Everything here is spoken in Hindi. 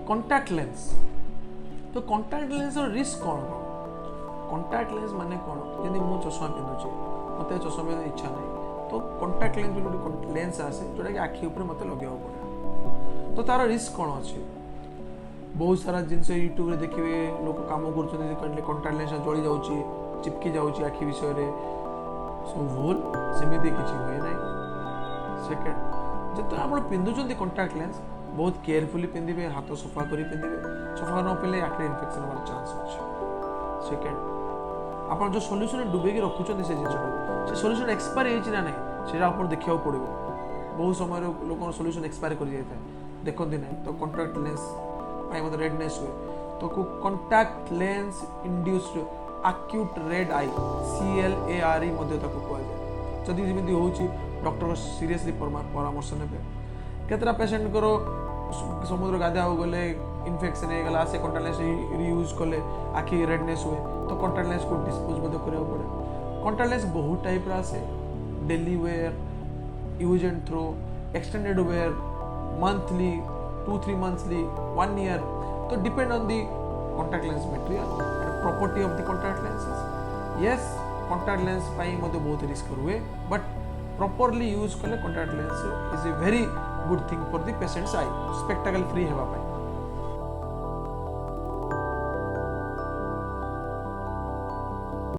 कॉन्टैक्ट लेंस तो कॉन्टैक्ट लेंस रिस्क कौन कॉन्टैक्ट लेंस माने कौन जमी मु चश्मा पिंधुचे मत चश्मा पिंध इच्छा ना तो कॉन्टैक्ट लेंस गोटे लेंस आसे जोटा कि आखि ऊपर मत लगे पड़े तो तार रिस्क कौन अच्छे बहुत सारा जिनस यूट्यूब रे देखिए लोक काम कर कॉन्टैक्ट लेंस जली जाऊँगी चिपकी जाऊँगी आखि विषय में सब भूल सेमती किसी हुए ना सेकेंड जो आप पिंधुंट कॉन्टैक्ट लेंस बहुत केयरफुली पिंधे हाथ सफा कर पिंधे सफा न पिंधे आखिर इन्फेक्शन होवार चांस अच्छे सेकेंड आप जो सल्यूशन डुबेक रखुच्च से जिन से सल्यूशन एक्सपायर होना ना से आप देखा पड़ो बहुत समय लोक सल्यूशन एक्सपायर कर जाए देखते ना तो कॉन्टैक्ट लेंस मतलब रेडनेस हुए तो contact lens induced acute red eye CLARE कहुए जदि जमी हो डॉक्टर सीरियसली परामर्श ने केतरा पेशेंट को समुद्र गाधा गले इन्फेक्शन हो गला से कॉन्टैक्ट लेंस यूज कले आखि रेडनेस हुए तो कॉन्टैक्ट लेंस को डिस्पोज करा पड़े कॉन्टैक्ट लेंस बहुत टाइप आसे daily wear use and throw extended wear monthly 2-3 monthly 1 year तो depend on the contact lens material and property of the contact lenses yes contact lens पाई मते बहुत रिस्क हुए बट प्रॉपर्ली यूज कले contact lens is a very good thing for the patients eye spectacle free हेबा पाई